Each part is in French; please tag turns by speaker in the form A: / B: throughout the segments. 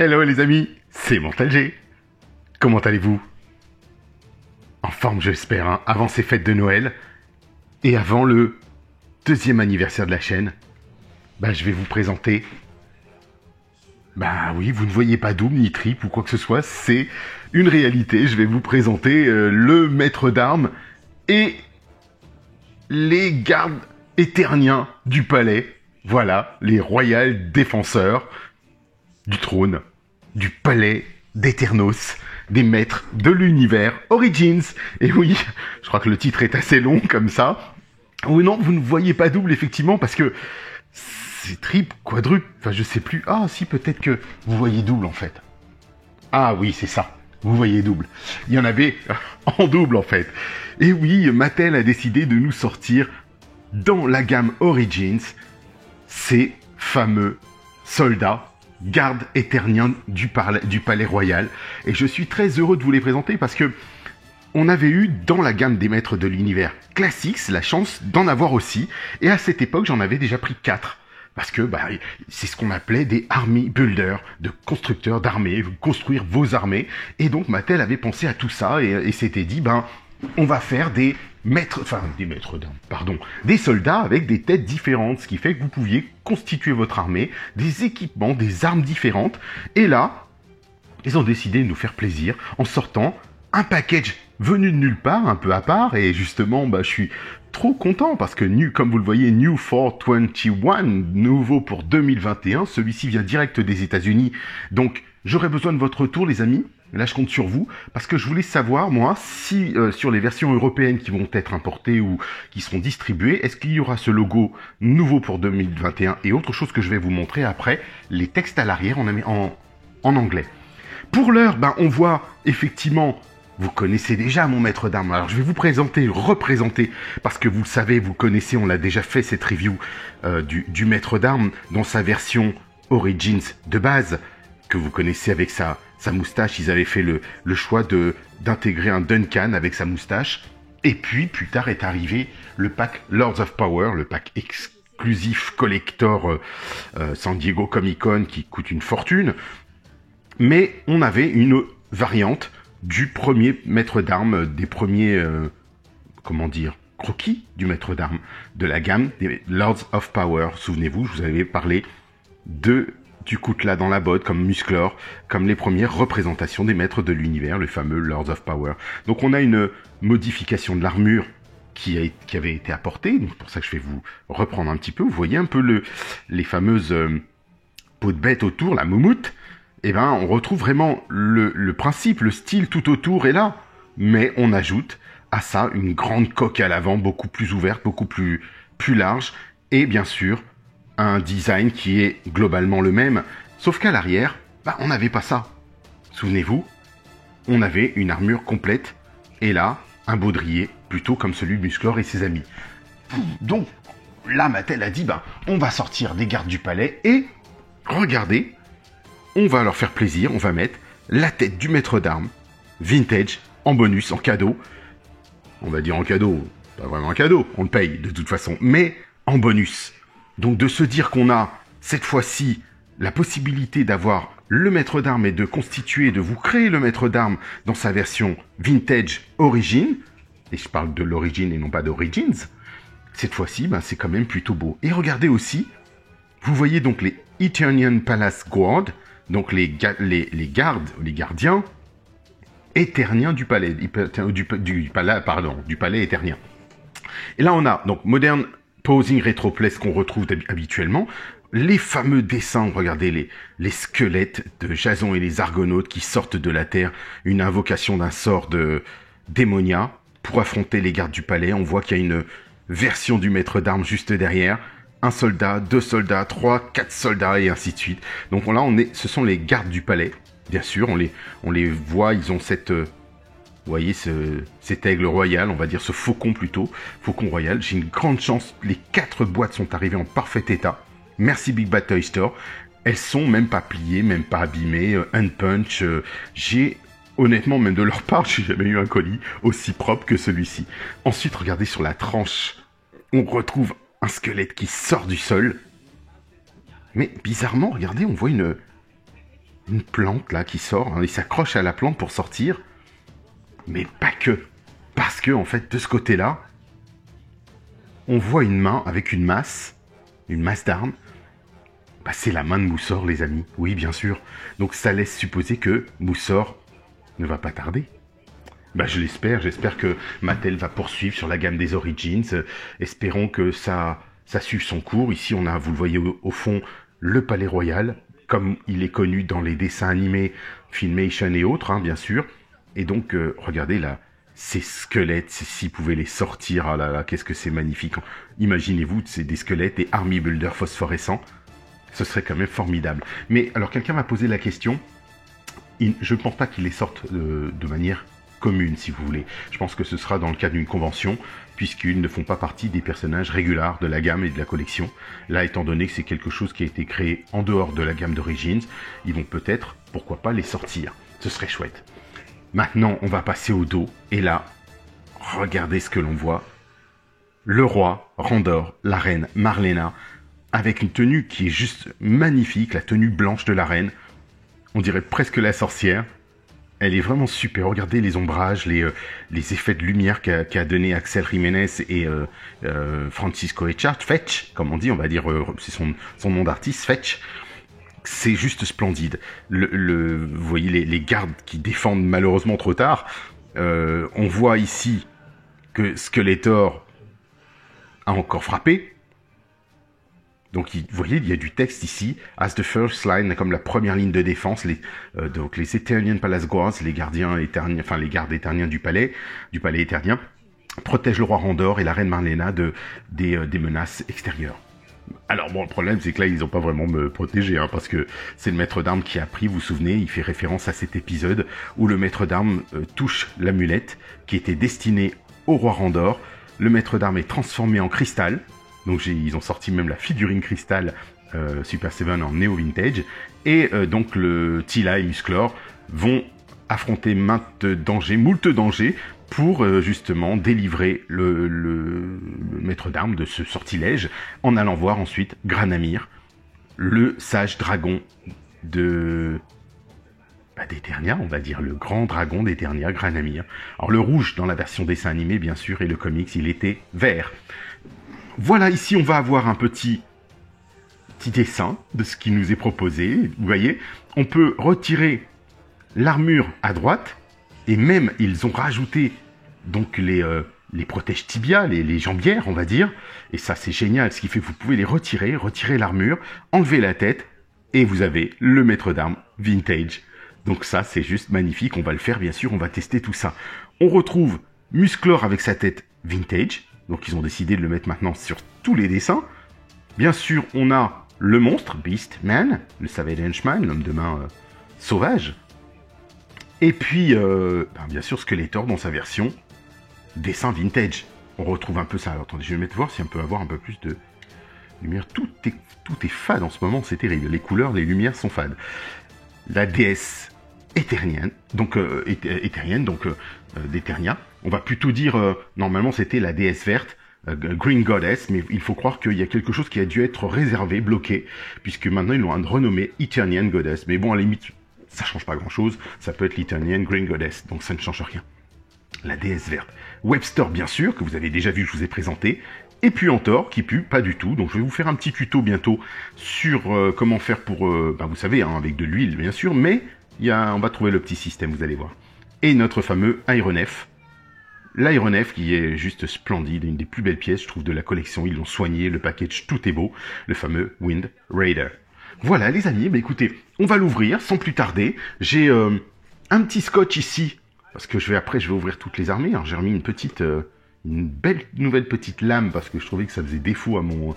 A: Hello les amis, c'est Montalger. Comment allez-vous? En forme j'espère, hein, avant ces fêtes de Noël et avant le deuxième anniversaire de la chaîne. Je vais vous présenter... oui, vous ne voyez pas double ni triple ou quoi que ce soit, c'est une réalité. Je vais vous présenter le maître d'armes et les gardes éterniens du palais. Voilà, les royal défenseurs du trône, du palais d'Eternos, des maîtres de l'univers Origins. Et oui, je crois que le titre est assez long comme ça. Ou non, vous ne voyez pas double effectivement parce que c'est triple, quadruple, enfin je sais plus. Ah si, peut-être que vous voyez double en fait. Ah oui, c'est ça. Vous voyez double. Il y en avait en double en fait. Et oui, Mattel a décidé de nous sortir dans la gamme Origins ces fameux soldats gardes éterniens du palais royal. Et je suis très heureux de vous les présenter parce que on avait eu dans la gamme des maîtres de l'univers Classics la chance d'en avoir aussi. Et à cette époque, j'en avais déjà pris 4. Parce que c'est ce qu'on appelait des army builders, de constructeurs d'armées, construire vos armées. Et donc Mattel avait pensé à tout ça et s'était dit, on va faire des soldats avec des têtes différentes, ce qui fait que vous pouviez constituer votre armée, des équipements, des armes différentes. Et là, ils ont décidé de nous faire plaisir en sortant un package venu de nulle part, un peu à part, et justement, je suis trop content parce que, comme vous le voyez, New for 21, nouveau pour 2021, celui-ci vient direct des États-Unis, donc j'aurai besoin de votre retour, les amis. Là, je compte sur vous, parce que je voulais savoir, moi, si sur les versions européennes qui vont être importées ou qui seront distribuées, est-ce qu'il y aura ce logo nouveau pour 2021 et autre chose que je vais vous montrer après, les textes à l'arrière en anglais. Pour l'heure, on voit effectivement, vous connaissez déjà mon maître d'armes. Alors, je vais vous représenter, parce que vous le savez, vous connaissez, on l'a déjà fait cette review du maître d'armes dans sa version Origins de base, que vous connaissez avec sa moustache. Ils avaient fait le choix d'intégrer un Duncan avec sa moustache. Et puis, plus tard est arrivé le pack Lords of Power, le pack exclusif collector San Diego Comic Con qui coûte une fortune. Mais on avait une variante du premier maître d'armes, des premiers, croquis du maître d'armes de la gamme des Lords of Power. Souvenez-vous, je vous avais parlé du Coutelas dans la botte, comme Musclor, comme les premières représentations des maîtres de l'univers, le fameux Lords of Power. Donc on a une modification de l'armure qui avait été apportée, donc c'est pour ça que je vais vous reprendre un petit peu. Vous voyez un peu les fameuses peaux de bête autour, la moumoute. On retrouve vraiment le principe, le style tout autour est là. Mais on ajoute à ça une grande coque à l'avant, beaucoup plus ouverte, beaucoup plus large, et bien sûr, un design qui est globalement le même, sauf qu'à l'arrière, on n'avait pas ça. Souvenez-vous, on avait une armure complète, et là, un baudrier, plutôt comme celui de Musclor et ses amis. Donc, là, Mattel a dit, on va sortir des gardes du palais, et regardez, on va leur faire plaisir, on va mettre la tête du maître d'armes, vintage, en bonus, en cadeau. On va dire en cadeau, pas vraiment un cadeau, on le paye de toute façon, mais en bonus. Donc de se dire qu'on a, cette fois-ci, la possibilité d'avoir le maître d'armes et de constituer, de vous créer le maître d'armes dans sa version vintage origin, et je parle de l'origine et non pas d'origins, cette fois-ci, c'est quand même plutôt beau. Et regardez aussi, vous voyez donc les Eternian Palace Guard, donc les gardiens éterniens du palais, du palais éternien. Et là on a donc Modern Posing Retroplace qu'on retrouve habituellement, les fameux dessins, regardez les squelettes de Jason et les Argonautes qui sortent de la terre, une invocation d'un sort de Démonia pour affronter les gardes du palais. On voit qu'il y a une version du maître d'armes juste derrière, un soldat, 2 soldats, 3, 4 soldats et ainsi de suite. Donc là ce sont les gardes du palais, bien sûr, on les voit, ils ont vous voyez cet aigle royal, on va dire ce faucon plutôt, faucon royal. J'ai une grande chance, les 4 boîtes sont arrivées en parfait état. Merci Big Bad Toy Store. Elles sont même pas pliées, même pas abîmées, unpunch. J'ai honnêtement, même de leur part, j'ai jamais eu un colis aussi propre que celui-ci. Ensuite, regardez sur la tranche, on retrouve un squelette qui sort du sol. Mais bizarrement, regardez, on voit une plante là qui sort, hein, il s'accroche à la plante pour sortir, mais pas que. Parce que, en fait, de ce côté-là, on voit une main avec une masse d'armes. Bah, c'est la main de Moussor, les amis. Oui, bien sûr. Donc ça laisse supposer que Moussor ne va pas tarder. Bah, je l'espère. J'espère que Mattel va poursuivre sur la gamme des Origins. Espérons que ça suive son cours. Ici, on a, vous le voyez au fond, le Palais Royal, comme il est connu dans les dessins animés, Filmation et autres, hein, bien sûr. Et donc, regardez là, ces squelettes, s'ils pouvaient les sortir, ah là là, qu'est-ce que c'est magnifique. Imaginez-vous, c'est des squelettes et Army Builder phosphorescents. Ce serait quand même formidable. Mais alors, quelqu'un m'a posé la question. Je ne pense pas qu'ils les sortent de manière commune, si vous voulez. Je pense que ce sera dans le cadre d'une convention, puisqu'ils ne font pas partie des personnages réguliers de la gamme et de la collection. Là, étant donné que c'est quelque chose qui a été créé en dehors de la gamme d'Origins, ils vont peut-être, pourquoi pas, les sortir. Ce serait chouette. Maintenant, on va passer au dos. Et là, regardez ce que l'on voit. Le roi Randor, la reine Marlena, avec une tenue qui est juste magnifique, la tenue blanche de la reine. On dirait presque la sorcière. Elle est vraiment super. Regardez les ombrages, les effets de lumière qu'a donné Axel Jiménez et Francisco Echard. Fetch, comme on dit, on va dire, c'est son nom d'artiste, Fetch. C'est juste splendide. Vous voyez les gardes qui défendent malheureusement trop tard. On voit ici que Skeletor a encore frappé. Donc, vous voyez, il y a du texte ici. As the first line, comme la première ligne de défense, donc les Eternian Palace Guards, les gardiens éterniens, enfin les gardes éterniens du palais éternien, protègent le roi Randor et la reine Marlena des menaces extérieures. Alors bon, le problème, c'est que là, ils n'ont pas vraiment me protégé, hein, parce que c'est le maître d'armes qui a pris, vous vous souvenez, il fait référence à cet épisode où le maître d'armes touche l'amulette qui était destinée au roi Randor. Le maître d'armes est transformé en cristal. Donc ils ont sorti même la figurine cristal Super 7 en Neo Vintage. Et donc le Tila et Musclor vont affronter moult dangers pour justement délivrer le maître d'armes de ce sortilège, en allant voir ensuite Granamyr, le sage dragon d'Eternia, on va dire, le grand dragon d'Eternia, Granamyr. Alors le rouge dans la version dessin animé, bien sûr, et le comics, il était vert. Voilà, ici, on va avoir un petit dessin de ce qui nous est proposé. Vous voyez, on peut retirer l'armure à droite, et même, ils ont rajouté donc les protèges tibias, les jambières, on va dire. Et ça, c'est génial, ce qui fait que vous pouvez les retirer l'armure, enlever la tête, et vous avez le maître d'armes vintage. Donc ça, c'est juste magnifique. On va le faire, bien sûr, on va tester tout ça. On retrouve Musclor avec sa tête vintage. Donc ils ont décidé de le mettre maintenant sur tous les dessins. Bien sûr, on a le monstre, Beastman, le Savage Henchman, l'homme de main sauvage. Et puis, bien sûr, Skeletor dans sa version dessin vintage. On retrouve un peu ça. Alors, attendez, je vais mettre voir si on peut avoir un peu plus de lumière. Tout est fade en ce moment, c'est terrible. Les couleurs, les lumières sont fades. La déesse éternienne, donc d'Eternia. On va plutôt dire, normalement c'était la déesse verte, Green Goddess, mais il faut croire qu'il y a quelque chose qui a dû être réservé, bloqué, puisque maintenant ils l'ont renommé Eternian Goddess. Mais bon, à la limite, ça change pas grand-chose, ça peut être l'Eternian Green Goddess, donc ça ne change rien. La déesse verte. Webster, bien sûr, que vous avez déjà vu, je vous ai présenté, et puis Antor, qui pue pas du tout. Donc je vais vous faire un petit tuto bientôt sur comment faire pour, vous savez, hein, avec de l'huile, bien sûr, mais on va trouver le petit système, vous allez voir. Et notre fameux Aéronef. L'Aéronef qui est juste splendide, une des plus belles pièces, je trouve, de la collection. Ils l'ont soigné, le package, tout est beau. Le fameux Wind Raider. Voilà, les amis, écoutez, on va l'ouvrir sans plus tarder. J'ai un petit scotch ici, parce que je vais ouvrir toutes les armées. J'ai remis une belle nouvelle petite lame, parce que je trouvais que ça faisait défaut à mon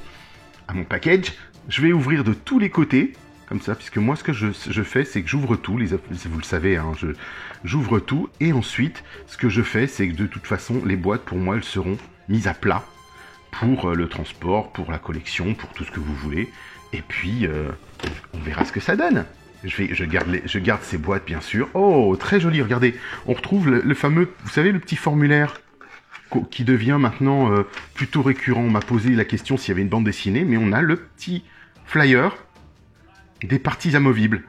A: package. Je vais ouvrir de tous les côtés, comme ça, puisque moi, ce que je fais, c'est que j'ouvre tout, vous le savez, hein, j'ouvre tout, et ensuite, ce que je fais, c'est que de toute façon, les boîtes, pour moi, elles seront mises à plat, pour le transport, pour la collection, pour tout ce que vous voulez, et puis, on verra ce que ça donne. Je garde ces boîtes, bien sûr. Oh, très joli, regardez, on retrouve le fameux, vous savez, le petit formulaire, qui devient maintenant plutôt récurrent. On m'a posé la question s'il y avait une bande dessinée, mais on a le petit flyer des parties amovibles.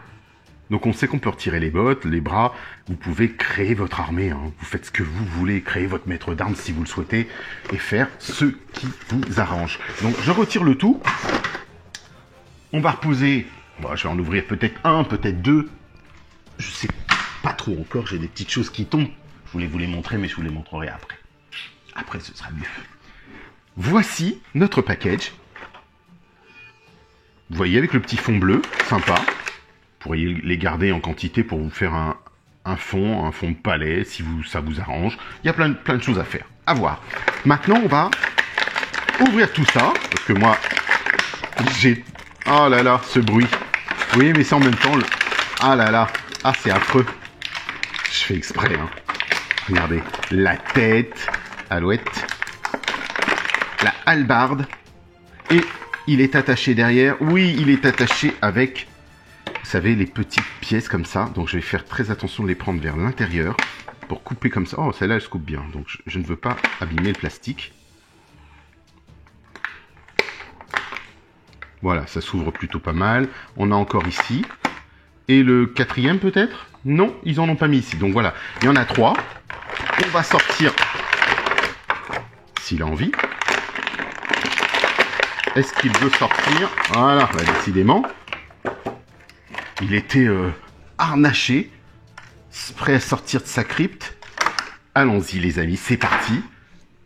A: Donc on sait qu'on peut retirer les bottes, les bras, vous pouvez créer votre armée, hein. Vous faites ce que vous voulez, créer votre maître d'armes si vous le souhaitez, et faire ce qui vous arrange. Donc je retire le tout, on va reposer, bon, je vais en ouvrir peut-être un, peut-être deux, je sais pas trop encore, j'ai des petites choses qui tombent, je voulais vous les montrer, mais je vous les montrerai après. Après ce sera mieux. Voici notre package. Vous voyez avec le petit fond bleu, sympa. Vous pourriez les garder en quantité pour vous faire un fond de palais, si ça vous arrange. Il y a plein de choses à faire. À voir. Maintenant, on va ouvrir tout ça, parce que moi, j'ai... Oh là là, ce bruit. Oui, mais c'est en même temps... Ah là là, ah c'est affreux. Je fais exprès, hein. Regardez, la tête, alouette, la hallebarde, et il est attaché derrière. Oui, il est attaché avec, vous savez, les petites pièces comme ça. Donc je vais faire très attention de les prendre vers l'intérieur pour couper comme ça. Oh, celle-là, elle se coupe bien. Donc je ne veux pas abîmer le plastique. Voilà, ça s'ouvre plutôt pas mal. On a encore ici. Et le quatrième peut-être? Non, ils en ont pas mis ici. Donc voilà, il y en a 3. On va sortir, s'il a envie. Est-ce qu'il veut sortir? Voilà, bah, décidément. Il était harnaché, prêt à sortir de sa crypte. Allons-y les amis, c'est parti.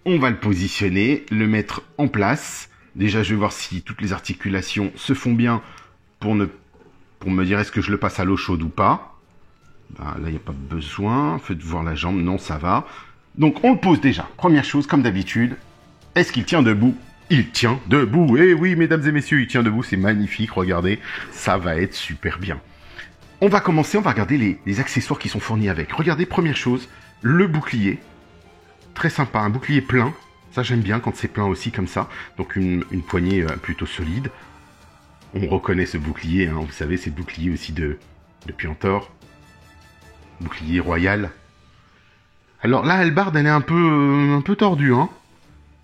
A: On va le positionner, le mettre en place. Déjà, je vais voir si toutes les articulations se font bien pour me dire est-ce que je le passe à l'eau chaude ou pas. Bah, là, il n'y a pas besoin. Faites voir la jambe. Non, ça va. Donc, on le pose déjà. Première chose, comme d'habitude. Est-ce qu'il tient debout? Il tient debout. Eh oui, mesdames et messieurs, il tient debout. C'est magnifique. Regardez, ça va être super bien. On va commencer. On va regarder les accessoires qui sont fournis avec. Regardez, première chose, le bouclier. Très sympa. Un bouclier plein. Ça, j'aime bien quand c'est plein aussi comme ça. Donc, une poignée plutôt solide. On reconnaît ce bouclier. Hein. Vous savez, c'est le bouclier aussi de Puantor. Bouclier royal. Alors là, hallebarde, elle est un peu tordue, hein.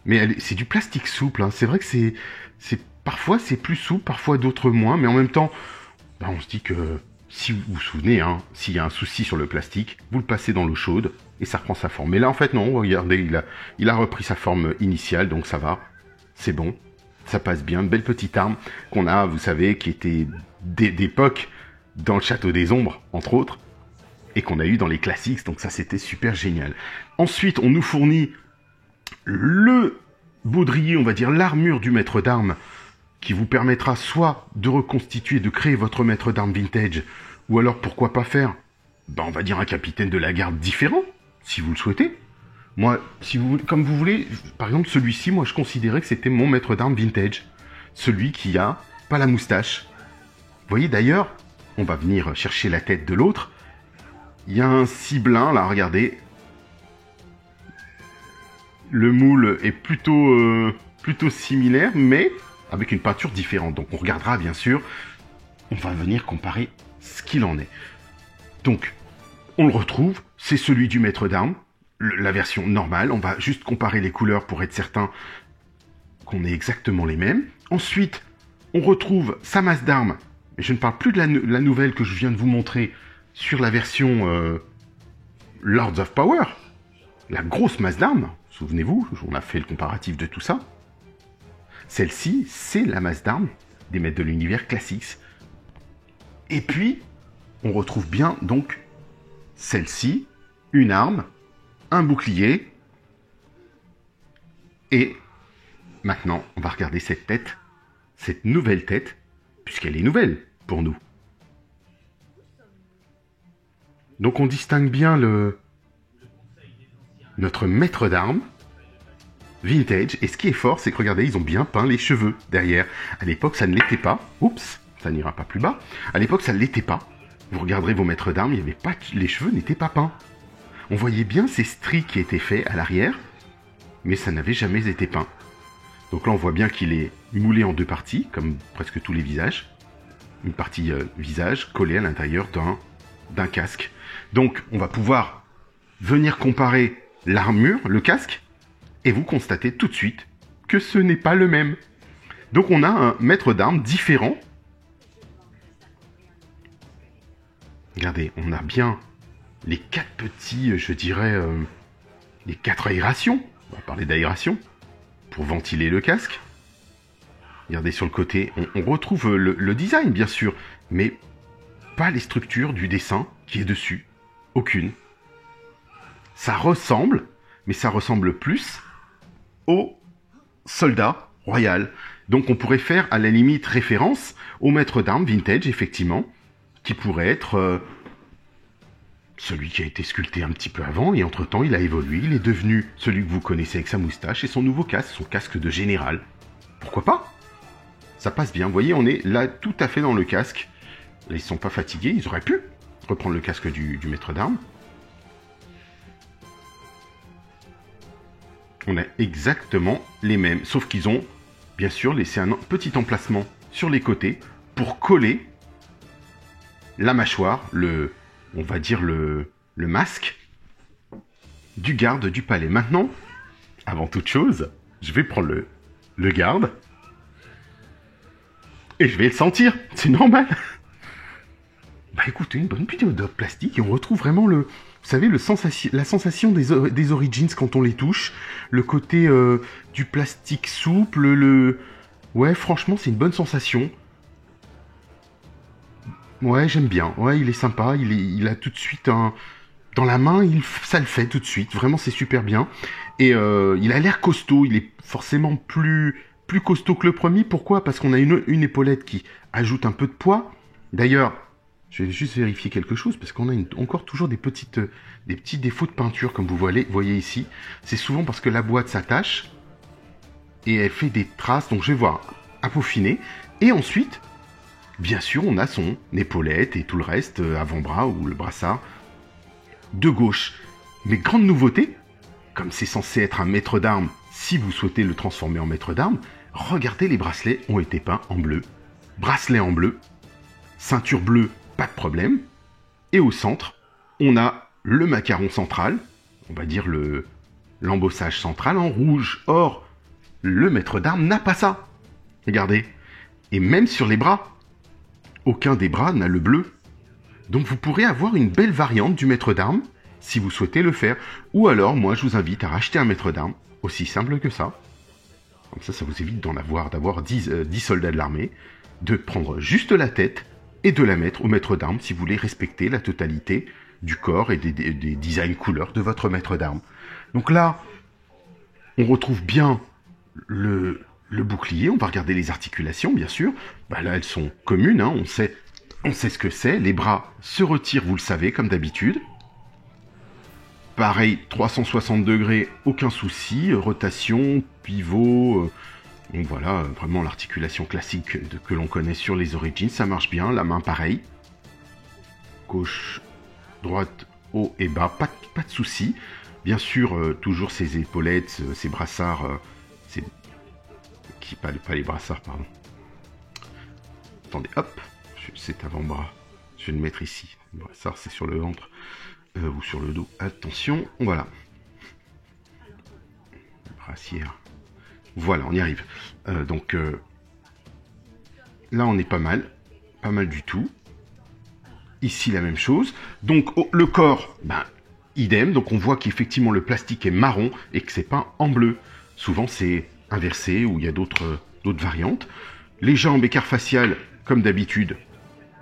A: Mais c'est du plastique souple, hein. C'est vrai que parfois c'est plus souple, parfois d'autres moins, mais en même temps, bah, on se dit que si vous vous souvenez, hein, s'il y a un souci sur le plastique, vous le passez dans l'eau chaude et ça reprend sa forme. Mais là, en fait, non. Regardez, il a repris sa forme initiale, donc ça va, c'est bon, ça passe bien. Une belle petite arme qu'on a, vous savez, qui était d'époque dans le Château des Ombres, entre autres. Et qu'on a eu dans les classiques, donc ça c'était super génial. Ensuite, on nous fournit le baudrier, on va dire l'armure du maître d'armes, qui vous permettra soit de reconstituer, de créer votre maître d'armes vintage, ou alors pourquoi pas faire, ben, on va dire un capitaine de la garde différent, si vous le souhaitez. Moi, si vous, comme vous voulez, par exemple celui-ci, moi je considérais que c'était mon maître d'armes vintage. Celui qui a pas la moustache. Vous voyez d'ailleurs, on va venir chercher la tête de l'autre. Il y a un ciblin, là, regardez. Le moule est plutôt similaire, mais avec une peinture différente. Donc on regardera, bien sûr. On va venir comparer ce qu'il en est. Donc, on le retrouve. C'est celui du maître d'armes. La version normale. On va juste comparer les couleurs pour être certain qu'on ait exactement les mêmes. Ensuite, on retrouve sa masse d'armes. Mais je ne parle plus de la nouvelle que je viens de vous montrer sur la version Lords of Power, la grosse masse d'armes, souvenez-vous, on a fait le comparatif de tout ça. Celle-ci, c'est la masse d'armes des maîtres de l'univers classiques. Et puis, on retrouve bien donc celle-ci, une arme, un bouclier. Et maintenant, on va regarder cette tête, cette nouvelle tête, puisqu'elle est nouvelle pour nous. Donc on distingue bien notre maître d'armes vintage. Et ce qui est fort, c'est que regardez, ils ont bien peint les cheveux derrière. À l'époque, ça ne l'était pas. Oups, ça n'ira pas plus bas. À l'époque, ça ne l'était pas. Vous regarderez vos maîtres d'armes, il y avait pas, les cheveux n'étaient pas peints. On voyait bien ces stries qui étaient faits à l'arrière, mais ça n'avait jamais été peint. Donc là, on voit bien qu'il est moulé en deux parties, comme presque tous les visages. Une partie visage collée à l'intérieur d'un casque. Donc, on va pouvoir venir comparer l'armure, le casque, et vous constatez tout de suite que ce n'est pas le même. Donc, on a un maître d'armes différent. Regardez, on a bien les 4 petits, je dirais, les 4 aérations. On va parler d'aération pour ventiler le casque. Regardez sur le côté, on retrouve le design bien sûr, mais pas les structures du dessin qui est dessus. Aucune. Ça ressemble, mais ça ressemble plus au soldat royal. Donc on pourrait faire à la limite référence au maître d'armes vintage, effectivement, qui pourrait être celui qui a été sculpté un petit peu avant, et entre-temps il a évolué, il est devenu celui que vous connaissez avec sa moustache et son nouveau casque, son casque de général. Pourquoi pas? Ça passe bien, vous voyez, on est là tout à fait dans le casque. Là, ils sont pas fatigués, ils auraient pu reprendre le casque du maître d'armes. On a exactement les mêmes, sauf qu'ils ont bien sûr laissé un petit emplacement sur les côtés pour coller la mâchoire, on va dire le masque du garde du palais. Maintenant, avant toute chose, je vais prendre le garde et je vais le sentir, c'est normal. Bah écoutez, une bonne vidéo de plastique et on retrouve vraiment vous savez, la sensation des Origins quand on les touche, le côté du plastique souple, ouais, franchement, c'est une bonne sensation. Ouais, j'aime bien. Ouais, il est sympa. Il a tout de suite dans la main, ça le fait tout de suite. Vraiment, c'est super bien. Et il a l'air costaud. Il est forcément plus costaud que le premier. Pourquoi? Parce qu'on a une épaulette qui ajoute un peu de poids. D'ailleurs, je vais juste vérifier quelque chose parce qu'on a encore toujours des petits défauts de peinture comme vous voyez ici. C'est souvent parce que la boîte s'attache et elle fait des traces. Donc je vais voir à peaufiner. Et ensuite, bien sûr, on a son épaulette et tout le reste, avant-bras ou le brassard de gauche. Mais grande nouveauté, comme c'est censé être un maître d'armes, si vous souhaitez le transformer en maître d'armes, regardez, les bracelets ont été peints en bleu. Bracelet en bleu, ceinture bleue, pas de problème. Et au centre, on a le macaron central, on va dire l'embossage central en rouge. Or, le maître d'armes n'a pas ça. Regardez. Et même sur les bras, aucun des bras n'a le bleu. Donc vous pourrez avoir une belle variante du maître d'armes si vous souhaitez le faire. Ou alors, moi, je vous invite à racheter un maître d'armes, aussi simple que ça. Comme ça vous évite d'avoir 10 soldats de l'armée, de prendre juste la tête et de la mettre au maître d'armes si vous voulez respecter la totalité du corps et des designs couleurs de votre maître d'armes. Donc là, on retrouve bien le bouclier, on va regarder les articulations, bien sûr. Bah là, elles sont communes, hein, on sait ce que c'est. Les bras se retirent, vous le savez, comme d'habitude. Pareil, 360 degrés, aucun souci. Rotation, pivot. Donc voilà, vraiment l'articulation classique que l'on connaît sur les Origins, ça marche bien. La main, pareil. Gauche, droite, haut et bas, pas de souci. Bien sûr, toujours ces épaulettes, ces brassards, pas les brassards, pardon. Attendez, hop, cet avant-bras, je vais le mettre ici. Le brassard, c'est sur le ventre ou sur le dos. Attention, voilà. Brassière. Voilà, on y arrive. Donc, là, on est pas mal du tout. Ici, la même chose. Donc, le corps, idem. Donc, on voit qu'effectivement, le plastique est marron et que c'est peint en bleu. Souvent, c'est inversé ou il y a d'autres variantes. Les jambes, écart facial, comme d'habitude,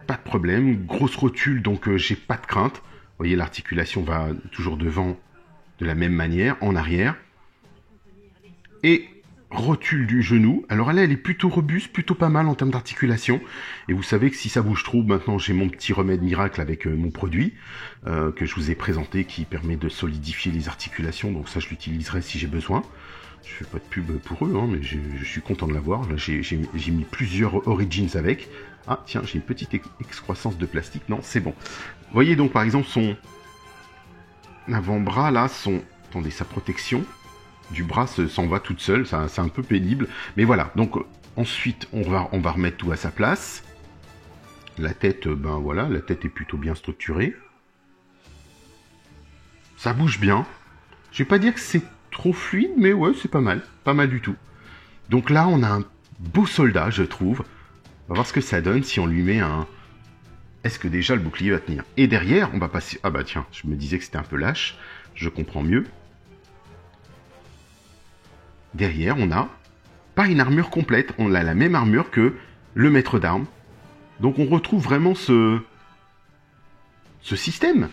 A: pas de problème. Grosse rotule, donc j'ai pas de crainte. Vous voyez, l'articulation va toujours devant de la même manière, en arrière. Et rotule du genou. Alors là, elle est plutôt robuste, plutôt pas mal en termes d'articulation. Et vous savez que si ça bouge trop, maintenant j'ai mon petit remède miracle avec mon produit que je vous ai présenté qui permet de solidifier les articulations. Donc ça, je l'utiliserai si j'ai besoin. Je fais pas de pub pour eux, hein, mais je suis content de l'avoir. Là, j'ai mis plusieurs Origins avec. Ah, tiens, j'ai une petite excroissance de plastique. Non, c'est bon. Vous voyez donc, par exemple, son avant-bras, là, attendez, sa protection du bras s'en va toute seule. C'est un peu pénible. Mais voilà, donc, ensuite, on va remettre tout à sa place. La tête, voilà, la tête est plutôt bien structurée. Ça bouge bien. Je vais pas dire que c'est trop fluide, mais ouais, c'est pas mal du tout. Donc là, on a un beau soldat, je trouve. On va voir ce que ça donne si on lui met est-ce que déjà le bouclier va tenir? Et derrière, on va passer... Ah bah tiens, je me disais que c'était un peu lâche. Je comprends mieux. Derrière, on a pas une armure complète. On a la même armure que le maître d'armes. Donc on retrouve vraiment ce système.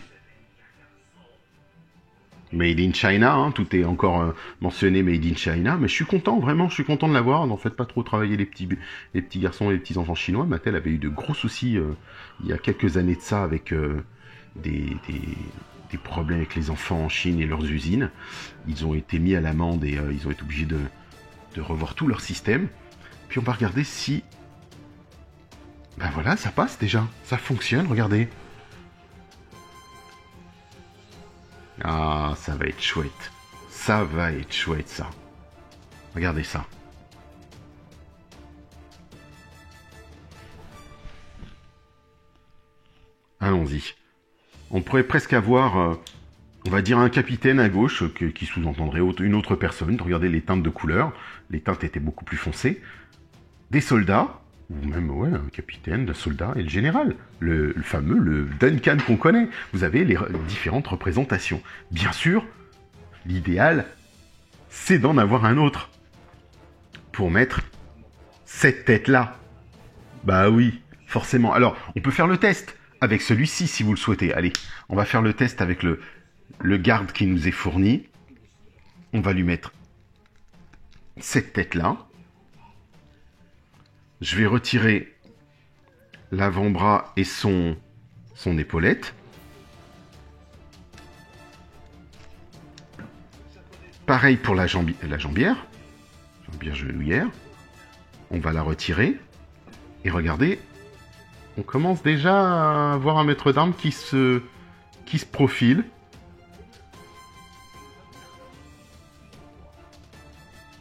A: Made in China, hein, tout est encore mentionné Made in China, mais je suis content, vraiment, je suis content de l'avoir. N'en faites pas trop travailler les petits garçons et les petits enfants chinois. Mattel avait eu de gros soucis il y a quelques années de ça avec des problèmes avec les enfants en Chine et leurs usines. Ils ont été mis à l'amende et ils ont été obligés de revoir tout leur système. Puis on va regarder si... Ben voilà, ça passe déjà, ça fonctionne, regardez. Ah, ça va être chouette. Ça va être chouette, ça. Regardez ça. Allons-y. On pourrait presque avoir, on va dire, un capitaine à gauche qui sous-entendrait une autre personne. Regardez les teintes de couleurs. Les teintes étaient beaucoup plus foncées. Des soldats, ou même, ouais, un capitaine, un soldat et le général. Le fameux, le Duncan qu'on connaît. Vous avez les différentes représentations. Bien sûr, l'idéal, c'est d'en avoir un autre. Pour mettre cette tête-là. Bah oui, forcément. Alors, on peut faire le test avec celui-ci si vous le souhaitez. Allez, on va faire le test avec le garde qui nous est fourni. On va lui mettre cette tête-là. Je vais retirer l'avant-bras et son épaulette. Pareil pour la jambière genouillère. On va la retirer. Et regardez, on commence déjà à voir un maître d'armes qui se profile.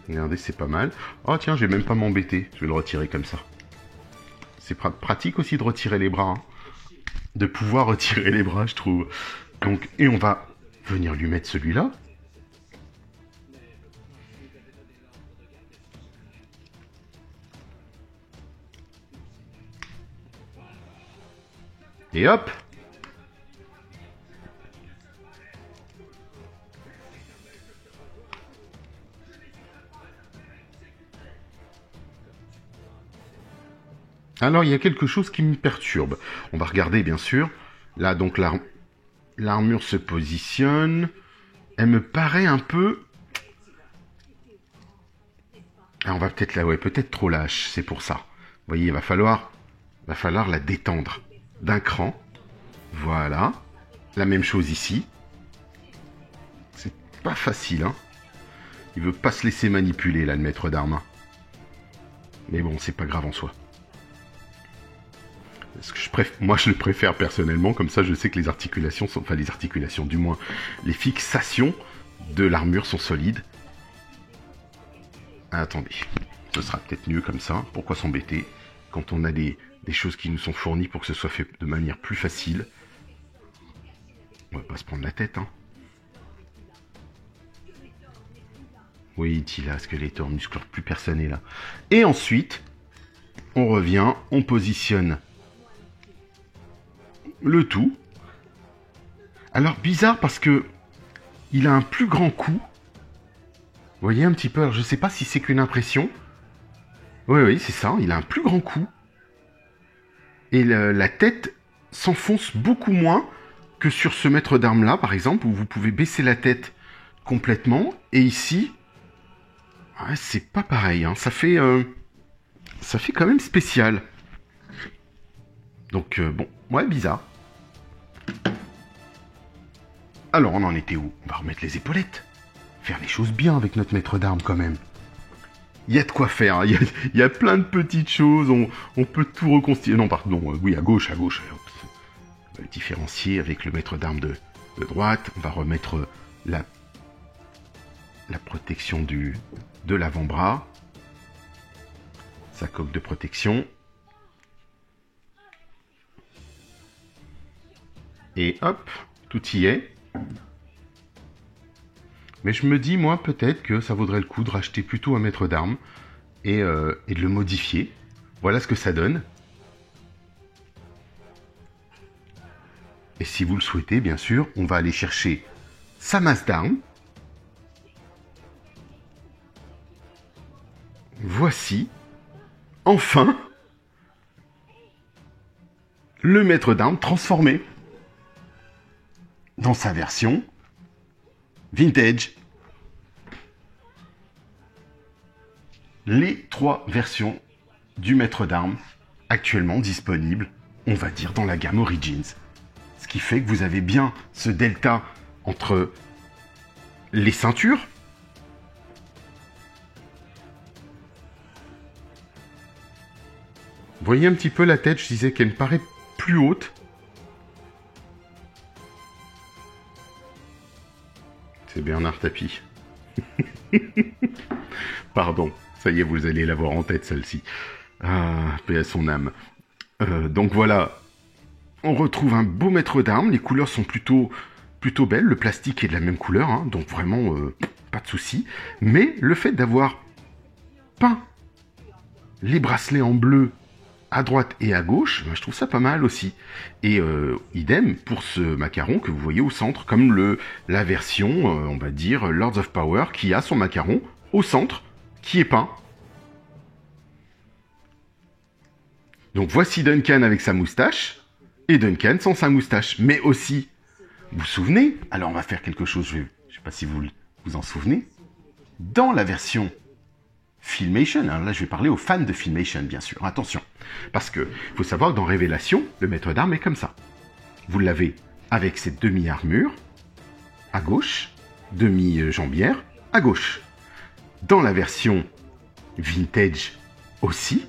A: Regardez, c'est pas mal. Oh tiens, je vais même pas m'embêter. Je vais le retirer comme ça. C'est pratique aussi de retirer les bras. Hein. De pouvoir retirer les bras, je trouve. Donc, et on va venir lui mettre celui-là. Et hop! Alors, il y a quelque chose qui me perturbe. On va regarder, bien sûr. Là, donc, l'armure se positionne. Elle me paraît un peu... Ah, on va peut-être là, ouais, peut-être trop lâche, c'est pour ça. Vous voyez, il va falloir la détendre d'un cran. Voilà. La même chose ici. C'est pas facile, hein. Il veut pas se laisser manipuler, là, le maître d'armes. Mais bon, c'est pas grave en soi. Parce que moi, je le préfère personnellement, comme ça, je sais que les articulations sont... Enfin, les articulations, du moins, les fixations de l'armure sont solides. Ah, attendez, ce sera peut-être mieux comme ça. Pourquoi s'embêter quand on a des choses qui nous sont fournies pour que ce soit fait de manière plus facile. On va pas se prendre la tête, hein. Oui, Tila, Skeletor, muscleur, plus personne n'est là. Et ensuite, on revient, on positionne le tout. Alors, bizarre parce que il a un plus grand cou. Vous voyez un petit peu, alors je sais pas si c'est qu'une impression. Oui, c'est ça, il a un plus grand cou. Et la tête s'enfonce beaucoup moins que sur ce maître d'armes là, par exemple, où vous pouvez baisser la tête complètement. Et ici, ouais, c'est pas pareil, hein. Ça fait quand même spécial. Donc, bon, ouais, bizarre. Alors, on en était où? On va remettre les épaulettes. Faire les choses bien avec notre maître d'armes, quand même. Il y a de quoi faire, hein. Il y a plein de petites choses, on peut tout reconstituer. Non, pardon, oui, à gauche. On va le différencier avec le maître d'armes de droite. On va remettre la protection de l'avant-bras. Sa coque de protection. Et hop, tout y est. Mais je me dis, moi, peut-être que ça vaudrait le coup de racheter plutôt un maître d'armes et de le modifier. Voilà ce que ça donne. Et si vous le souhaitez, bien sûr, on va aller chercher sa masse d'armes. Voici, enfin, le maître d'armes transformé dans sa version vintage. Les 3 versions du maître d'armes actuellement disponibles, on va dire, dans la gamme Origins. Ce qui fait que vous avez bien ce delta entre les ceintures, vous voyez un petit peu la tête, je disais qu'elle me paraît plus haute. C'est Bernard Tapie. Pardon, ça y est, vous allez l'avoir en tête celle-ci. Ah, paix à son âme. Donc voilà, on retrouve un beau maître d'armes, les couleurs sont plutôt belles, le plastique est de la même couleur, hein, donc vraiment pas de souci. Mais le fait d'avoir peint les bracelets en bleu à droite et à gauche, ben, je trouve ça pas mal aussi. Et idem pour ce macaron que vous voyez au centre, comme la version, on va dire, Lords of Power, qui a son macaron au centre, qui est peint. Donc voici Duncan avec sa moustache, et Duncan sans sa moustache. Mais aussi, vous vous souvenez, alors on va faire quelque chose, je ne sais pas si vous vous en souvenez, dans la version Filmation, alors là je vais parler aux fans de Filmation bien sûr, attention, parce que faut savoir que dans Révélation, le maître d'armes est comme ça. Vous l'avez avec cette demi-armure à gauche, demi-jambière à gauche. Dans la version vintage aussi,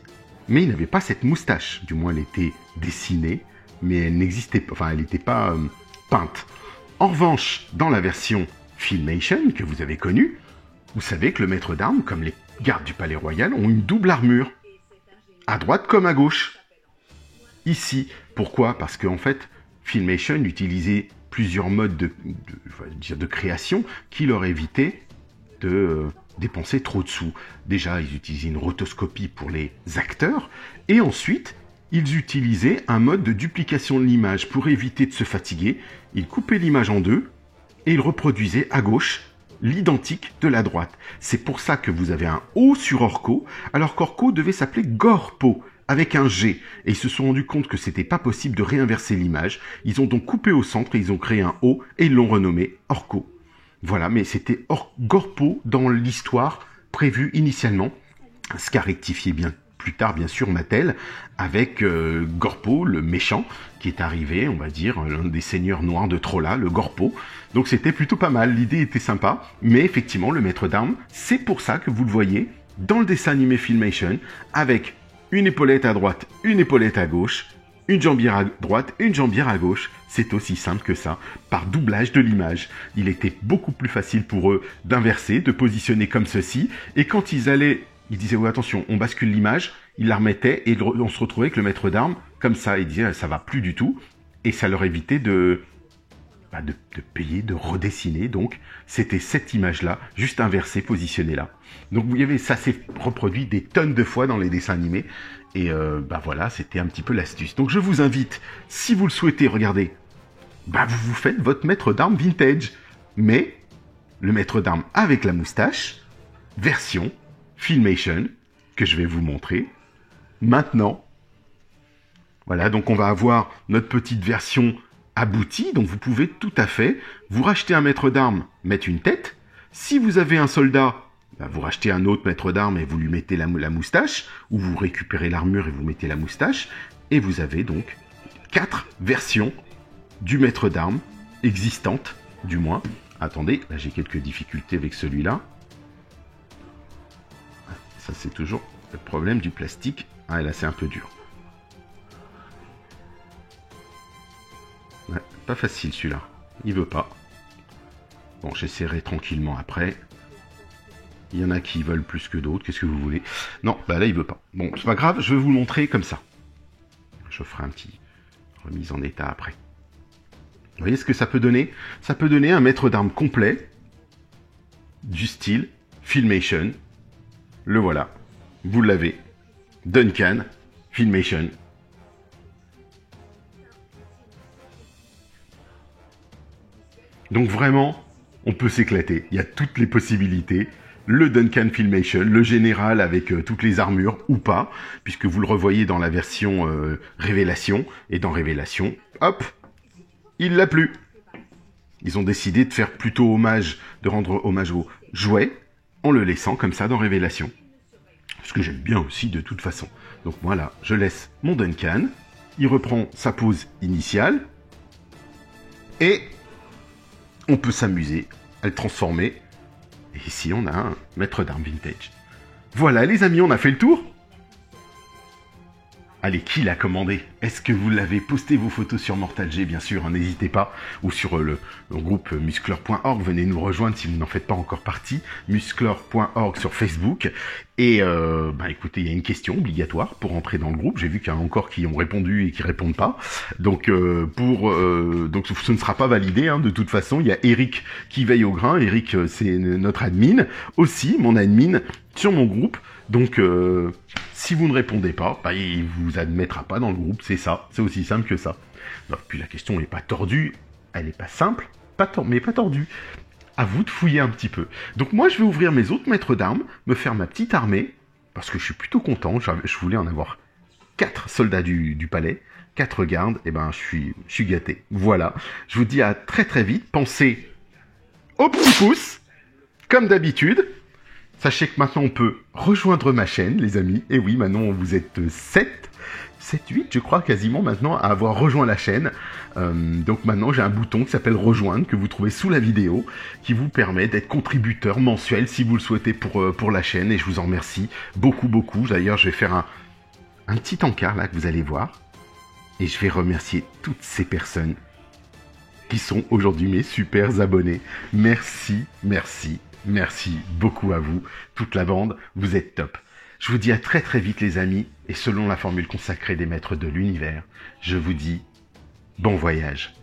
A: mais il n'avait pas cette moustache, du moins elle était dessinée, mais elle n'existait pas, enfin elle n'était pas peinte. En revanche, dans la version Filmation que vous avez connue, vous savez que le maître d'armes, comme les gardes du Palais Royal, ont une double armure, à droite comme à gauche. Ici, pourquoi? Parce qu'en fait, Filmation utilisait plusieurs modes de création qui leur évitaient de dépenser trop de sous. Déjà, ils utilisaient une rotoscopie pour les acteurs, et ensuite, ils utilisaient un mode de duplication de l'image pour éviter de se fatiguer. Ils coupaient l'image en deux, et ils reproduisaient à gauche l'identique de la droite. C'est pour ça que vous avez un O sur Orco, alors qu'Orco devait s'appeler Gorpo, avec un G. Et ils se sont rendus compte que c'était pas possible de réinverser l'image. Ils ont donc coupé au centre et ils ont créé un O, et ils l'ont renommé Orco. Voilà, mais c'était Gorpo dans l'histoire prévue initialement, ce qu'a rectifié bien plus tard, bien sûr, Mattel, avec Gorpo, le méchant, qui est arrivé, on va dire, l'un des seigneurs noirs de Trolla, le Gorpo. Donc c'était plutôt pas mal, l'idée était sympa, mais effectivement, le maître d'armes, c'est pour ça que vous le voyez dans le dessin animé Filmation, avec une épaulette à droite, une épaulette à gauche, une jambière à droite, une jambière à gauche. C'est aussi simple que ça, par doublage de l'image. Il était beaucoup plus facile pour eux d'inverser, de positionner comme ceci, et quand ils allaient, ils disaient, oui, attention, on bascule l'image, ils la remettaient, et on se retrouvait avec le maître d'armes, comme ça, ils disaient, ça va plus du tout, et ça leur évitait de payer, de redessiner, donc c'était cette image-là, juste inversée, positionnée là. Donc vous voyez, ça s'est reproduit des tonnes de fois dans les dessins animés, et voilà, c'était un petit peu l'astuce. Donc je vous invite, si vous le souhaitez, regardez, vous faites votre maître d'armes vintage, mais le maître d'armes avec la moustache, version Filmation, que je vais vous montrer maintenant. Voilà, donc on va avoir notre petite version aboutie, donc vous pouvez tout à fait vous racheter un maître d'armes, mettre une tête. Si vous avez un soldat, vous rachetez un autre maître d'armes et vous lui mettez la moustache, ou vous récupérez l'armure et vous mettez la moustache, et vous avez donc 4 versions du maître d'armes existantes, du moins. Attendez, là j'ai quelques difficultés avec celui-là. Ça c'est toujours le problème du plastique. Ah, là c'est un peu dur. Ouais, pas facile celui-là. Il veut pas. Bon, j'essaierai tranquillement après. Il y en a qui veulent plus que d'autres. Qu'est-ce que vous voulez? Non, là il veut pas. Bon, c'est pas grave, je vais vous le montrer comme ça. Je ferai un petit remise en état après. Vous voyez ce que ça peut donner? Ça peut donner un maître d'armes complet du style Filmation. Le voilà. Vous l'avez. Duncan, Filmation. Donc vraiment, on peut s'éclater. Il y a toutes les possibilités. Le Duncan Filmation, le général avec toutes les armures, ou pas, puisque vous le revoyez dans la version Révélation. Et dans Révélation, hop, il l'a plus. Ils ont décidé de faire plutôt hommage, de rendre hommage au jouet, en le laissant comme ça dans Révélation. Ce que j'aime bien aussi de toute façon. Donc voilà, je laisse mon Duncan. Il reprend sa pose initiale. Et on peut s'amuser à le transformer. Et ici, on a un maître d'armes vintage. Voilà, les amis, on a fait le tour. Allez, qui l'a commandé? Est-ce que vous l'avez posté vos photos sur Mortal G, bien sûr, hein, n'hésitez pas. Ou sur le groupe musclor.org, venez nous rejoindre si vous n'en faites pas encore partie. Musclor.org sur Facebook. Et écoutez, il y a une question obligatoire pour entrer dans le groupe. J'ai vu qu'il y en a encore qui ont répondu et qui répondent pas. Donc, donc ce ne sera pas validé, hein, de toute façon. Il y a Eric qui veille au grain. Eric, c'est notre admin. Aussi, mon admin sur mon groupe. Donc, si vous ne répondez pas, il vous admettra pas dans le groupe, c'est ça, c'est aussi simple que ça. Donc, puis la question n'est pas tordue, elle n'est pas simple, mais pas tordue. À vous de fouiller un petit peu. Donc moi, je vais ouvrir mes autres maîtres d'armes, me faire ma petite armée, parce que je suis plutôt content, je voulais en avoir 4 soldats du palais, 4 gardes, et je suis gâté. Voilà, je vous dis à très très vite, pensez au petit pouce, comme d'habitude. Sachez que maintenant, on peut rejoindre ma chaîne, les amis. Et oui, maintenant, vous êtes 7, 8, je crois, quasiment maintenant, à avoir rejoint la chaîne. Donc maintenant, j'ai un bouton qui s'appelle Rejoindre, que vous trouvez sous la vidéo, qui vous permet d'être contributeur mensuel, si vous le souhaitez, pour la chaîne. Et je vous en remercie beaucoup, beaucoup. D'ailleurs, je vais faire un petit encart, là, que vous allez voir. Et je vais remercier toutes ces personnes qui sont aujourd'hui mes super abonnés. Merci, merci. Merci beaucoup à vous, toute la bande, vous êtes top. Je vous dis à très très vite les amis, et selon la formule consacrée des maîtres de l'univers, je vous dis bon voyage.